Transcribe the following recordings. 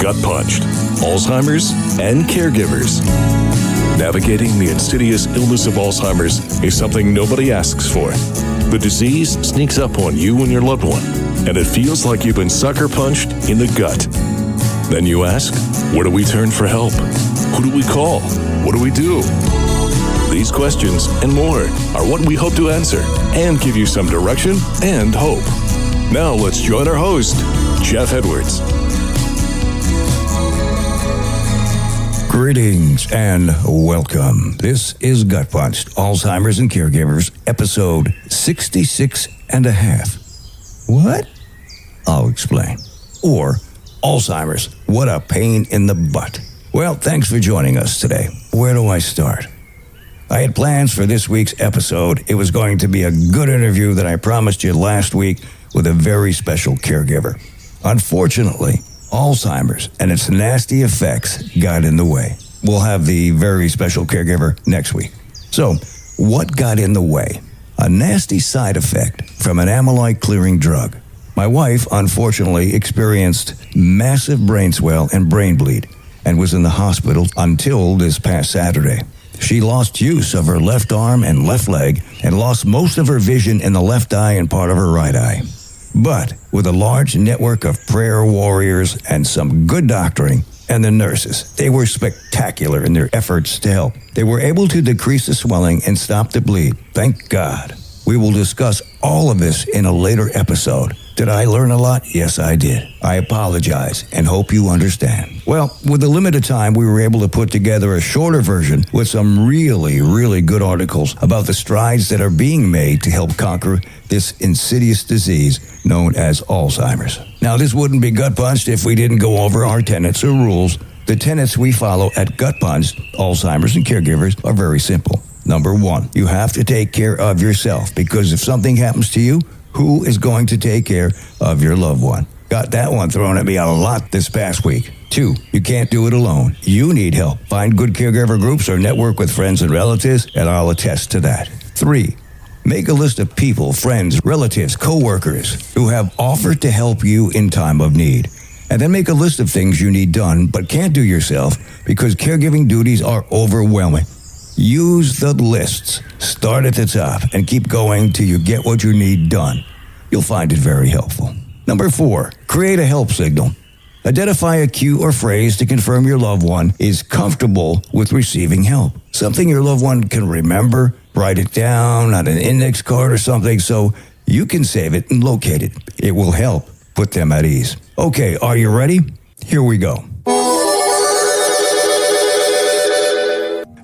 GutPunched, Alzheimer's, and Caregivers. Navigating the insidious illness of Alzheimer's is something nobody asks for. The disease sneaks up on you and your loved one, and it feels like you've been sucker punched in the gut. Then you ask, where do we turn for help? Who do we call? What do we do? These questions and more are what we hope to answer and give you some direction and hope. Now let's join our host, Jeff Edwards. Greetings and welcome. This is GutPunched, Alzheimer's and Caregivers, episode 66 and a half. What? I'll explain. Or Alzheimer's, what a pain in the butt. Well, thanks for joining us today. Where do I start? I had plans for this week's episode. It was going to be a good interview that I promised you last week with a very special caregiver. Unfortunately, Alzheimer's and its nasty effects got in the way. We'll have the very special caregiver next week. So, what got in the way? A nasty side effect from an amyloid-clearing drug. My wife, unfortunately, experienced massive brain swell and brain bleed and was in the hospital until this past Saturday. She lost use of her left arm and left leg and lost most of her vision in the left eye and part of her right eye. But with a large network of prayer warriors and some good doctoring, and the nurses, they were spectacular in their efforts to help. They were able to decrease the swelling and stop the bleed. Thank God. We will discuss all of this in a later episode. Did I learn a lot? Yes, I did. I apologize and hope you understand. Well, with the limited time, we were able to put together a shorter version with some really good articles about the strides that are being made to help conquer this insidious disease known as Alzheimer's. Now, this wouldn't be GutPunched if we didn't go over our tenets or rules. The tenets we follow at GutPunched, Alzheimer's and Caregivers, are very simple. Number one, you have to take care of yourself, because if something happens to you, who is going to take care of your loved one? Got that one thrown at me a lot this past week. 2, you can't do it alone. You need help. Find good caregiver groups or network with friends and relatives, and I'll attest to that. 3, make a list of people, friends, relatives, co-workers who have offered to help you in time of need. And then make a list of things you need done but can't do yourself because caregiving duties are overwhelming. Use the lists. Start at the top and keep going till you get what you need done. You'll find it very helpful. Number 4, create a help signal. Identify a cue or phrase to confirm your loved one is comfortable with receiving help. Something your loved one can remember, write it down on an index card or something so you can save it and locate it. It will help put them at ease. Okay, are you ready? Here we go.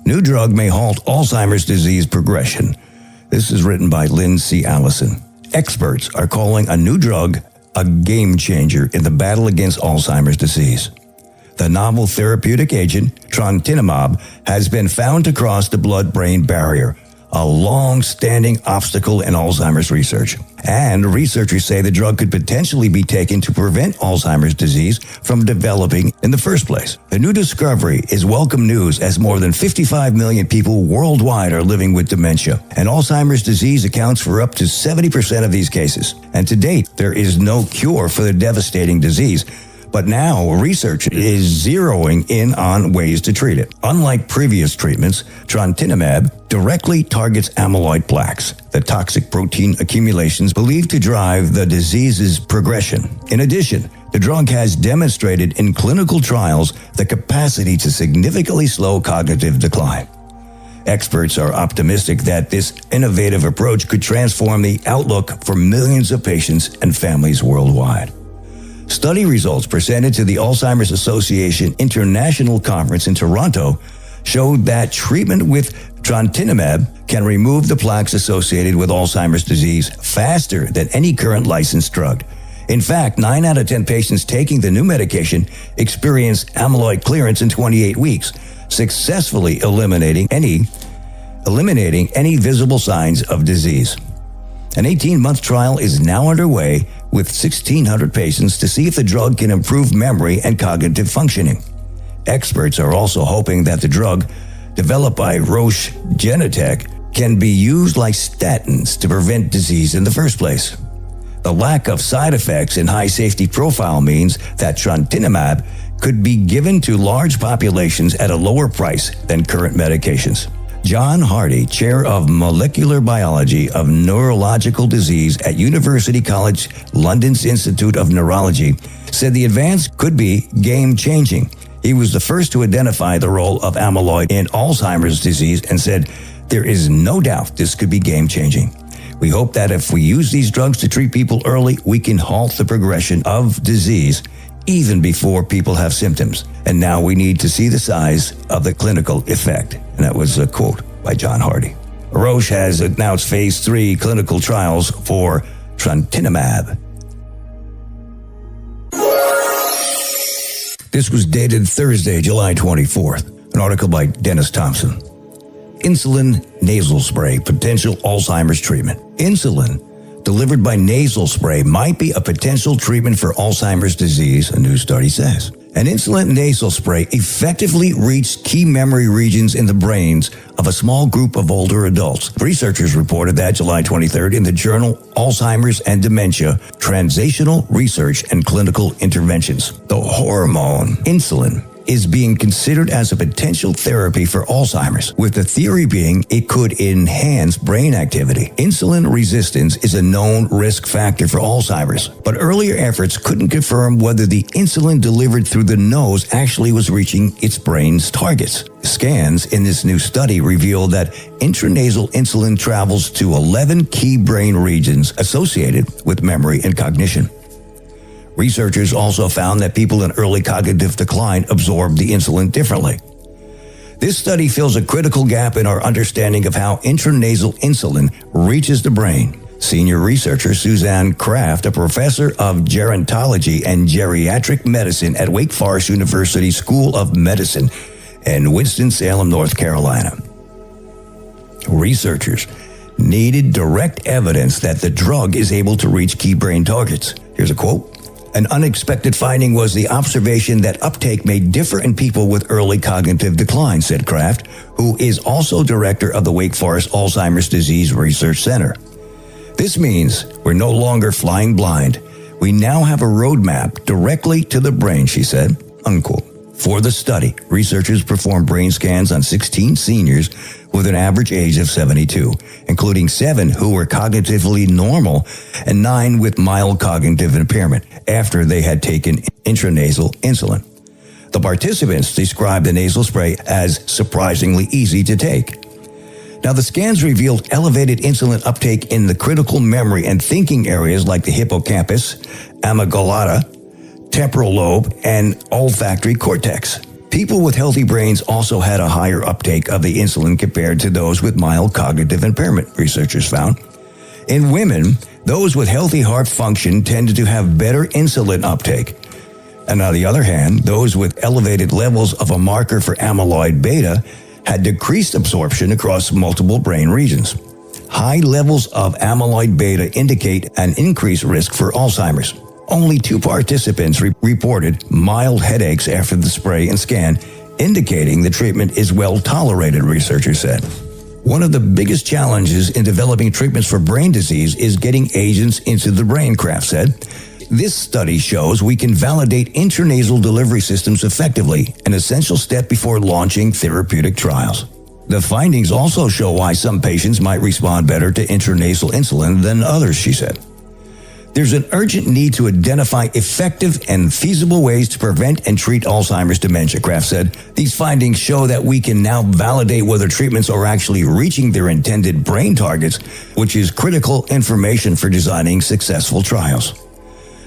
New drug may halt Alzheimer's disease progression. This is written by Lynn C. Allison. Experts are calling a new drug a game changer in the battle against Alzheimer's disease. The novel therapeutic agent, trontinemab, has been found to cross the blood-brain barrier, a long-standing obstacle in Alzheimer's research. And researchers say the drug could potentially be taken to prevent Alzheimer's disease from developing in the first place. The new discovery is welcome news as more than 55 million people worldwide are living with dementia, and Alzheimer's disease accounts for up to 70% of these cases. And to date, there is no cure for the devastating disease. But now, research is zeroing in on ways to treat it. Unlike previous treatments, trontinemab directly targets amyloid plaques, the toxic protein accumulations believed to drive the disease's progression. In addition, the drug has demonstrated in clinical trials the capacity to significantly slow cognitive decline. Experts are optimistic that this innovative approach could transform the outlook for millions of patients and families worldwide. Study results presented to the Alzheimer's Association International Conference in Toronto showed that treatment with trontinemab can remove the plaques associated with Alzheimer's disease faster than any current licensed drug. In fact, 9 out of 10 patients taking the new medication experienced amyloid clearance in 28 weeks, successfully eliminating any visible signs of disease. An 18-month trial is now underway with 1,600 patients to see if the drug can improve memory and cognitive functioning. Experts are also hoping that the drug, developed by Roche Genentech, can be used like statins to prevent disease in the first place. The lack of side effects and high safety profile means that trontinemab could be given to large populations at a lower price than current medications. John Hardy, chair of molecular biology of neurological disease at University College London's Institute of Neurology, said the advance could be game-changing. He was the first to identify the role of amyloid in Alzheimer's disease and said, "There is no doubt this could be game-changing. We hope that if we use these drugs to treat people early, we can halt the progression of disease even before people have symptoms. And now we need to see the size of the clinical effect." And that was a quote by John Hardy. Roche has announced phase 3 clinical trials for trontinemab. This was dated Thursday, July 24th. An article by Dennis Thompson. Insulin nasal spray, potential Alzheimer's treatment. Insulin delivered by nasal spray might be a potential treatment for Alzheimer's disease, a new study says. An insulin nasal spray effectively reached key memory regions in the brains of a small group of older adults. Researchers reported that July 23rd in the journal Alzheimer's and Dementia, Translational Research and Clinical Interventions. The hormone insulin is being considered as a potential therapy for Alzheimer's, with the theory being it could enhance brain activity. Insulin resistance is a known risk factor for Alzheimer's, but earlier efforts couldn't confirm whether the insulin delivered through the nose actually was reaching its brain's targets. Scans in this new study revealed that intranasal insulin travels to 11 key brain regions associated with memory and cognition. Researchers also found that people in early cognitive decline absorb the insulin differently. This study fills a critical gap in our understanding of how intranasal insulin reaches the brain. Senior researcher Suzanne Kraft, a professor of gerontology and geriatric medicine at Wake Forest University School of Medicine in Winston-Salem, North Carolina. Researchers needed direct evidence that the drug is able to reach key brain targets. Here's a quote. An unexpected finding was the observation that uptake may differ in people with early cognitive decline, said Kraft, who is also director of the Wake Forest Alzheimer's Disease Research Center. This means we're no longer flying blind. We now have a roadmap directly to the brain, she said, unquote. For the study, researchers performed brain scans on 16 seniors with an average age of 72, including 7 who were cognitively normal and 9 with mild cognitive impairment after they had taken intranasal insulin. The participants described the nasal spray as surprisingly easy to take. Now, the scans revealed elevated insulin uptake in the critical memory and thinking areas like the hippocampus, amygdala, temporal lobe, and olfactory cortex. People with healthy brains also had a higher uptake of the insulin compared to those with mild cognitive impairment, researchers found. In women, those with healthy heart function tended to have better insulin uptake. And on the other hand, those with elevated levels of a marker for amyloid beta had decreased absorption across multiple brain regions. High levels of amyloid beta indicate an increased risk for Alzheimer's. Only 2 participants reported mild headaches after the spray and scan, indicating the treatment is well tolerated, researchers said. One of the biggest challenges in developing treatments for brain disease is getting agents into the brain, Kraft said. This study shows we can validate intranasal delivery systems effectively, an essential step before launching therapeutic trials. The findings also show why some patients might respond better to intranasal insulin than others, she said. There's an urgent need to identify effective and feasible ways to prevent and treat Alzheimer's dementia, Kraft said. These findings show that we can now validate whether treatments are actually reaching their intended brain targets, which is critical information for designing successful trials.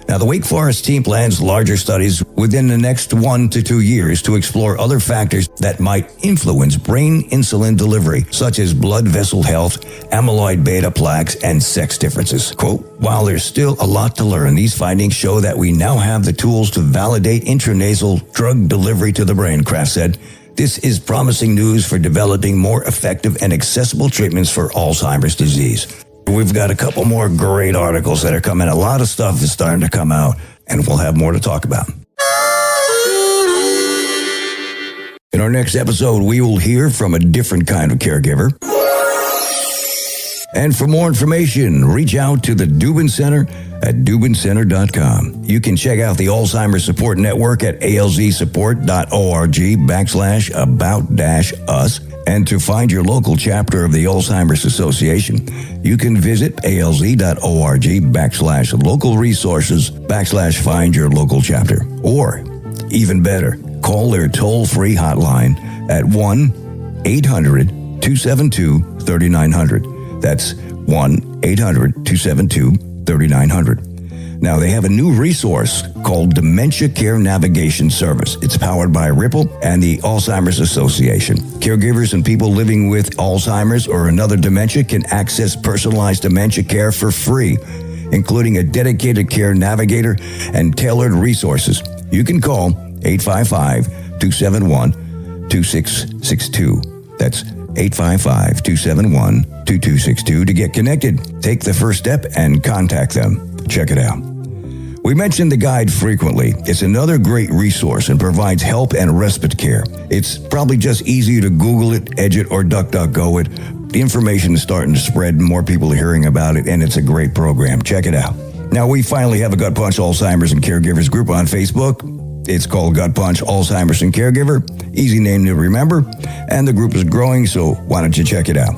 Now, the Wake Forest team plans larger studies within the next 1 to 2 years to explore other factors that might influence brain insulin delivery, such as blood vessel health, amyloid beta plaques, and sex differences. Quote, while there's still a lot to learn, these findings show that we now have the tools to validate intranasal drug delivery to the brain, Kraft said. This is promising news for developing more effective and accessible treatments for Alzheimer's disease. We've got a couple more great articles that are coming. A lot of stuff is starting to come out, and we'll have more to talk about. In our next episode, we will hear from a different kind of caregiver. And for more information, reach out to the Dubin Center at dubincenter.com. You can check out the Alzheimer's Support Network at alzsupport.org/about-us. And to find your local chapter of the Alzheimer's Association, you can visit alz.org/local resources/find your local chapter. Or, even better, call their toll-free hotline at 1-800-272-3900. That's 1-800-272-3900. Now, they have a new resource called Dementia Care Navigation Service. It's powered by Ripple and the Alzheimer's Association. Caregivers and people living with Alzheimer's or another dementia can access personalized dementia care for free, including a dedicated care navigator and tailored resources. You can call 855-271-2662. That's 855-271-2262 to get connected. Take the first step and contact them. Check it out. We mention the guide frequently. It's another great resource and provides help and respite care. It's probably just easy to Google it, Edge it, or DuckDuckGo it. The information is starting to spread and more people are hearing about it, and it's a great program. Check it out. Now, we finally have a GutPunched Alzheimer's and Caregivers group on Facebook. It's called GutPunched Alzheimer's and Caregiver. Easy name to remember. And the group is growing, so why don't you check it out?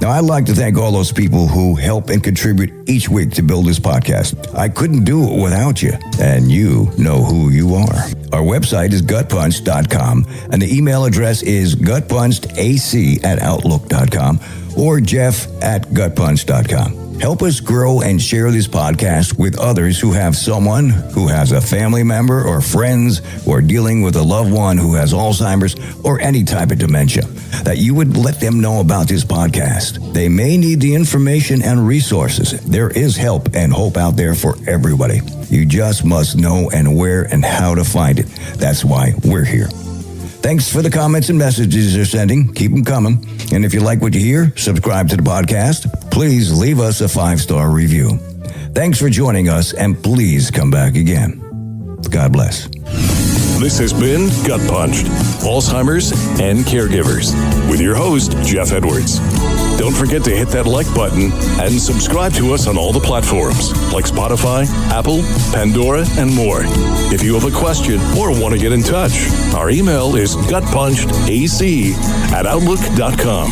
Now, I'd like to thank all those people who help and contribute each week to build this podcast. I couldn't do it without you, and you know who you are. Our website is gutpunched.com, and the email address is gutpunchedac@outlook.com or jeff@gutpunched.com. Help us grow and share this podcast with others who have someone who has a family member or friends who are dealing with a loved one who has Alzheimer's or any type of dementia, that you would let them know about this podcast. They may need the information and resources. There is help and hope out there for everybody. You just must know and where and how to find it. That's why we're here. Thanks for the comments and messages you're sending. Keep them coming. And if you like what you hear, subscribe to the podcast. Please leave us a 5-star review. Thanks for joining us, and please come back again. God bless. This has been Gut Punched, Alzheimer's and Caregivers, with your host, Jeff Edwards. Don't forget to hit that like button and subscribe to us on all the platforms like Spotify, Apple, Pandora, and more. If you have a question or want to get in touch, our email is gutpunchedac@outlook.com.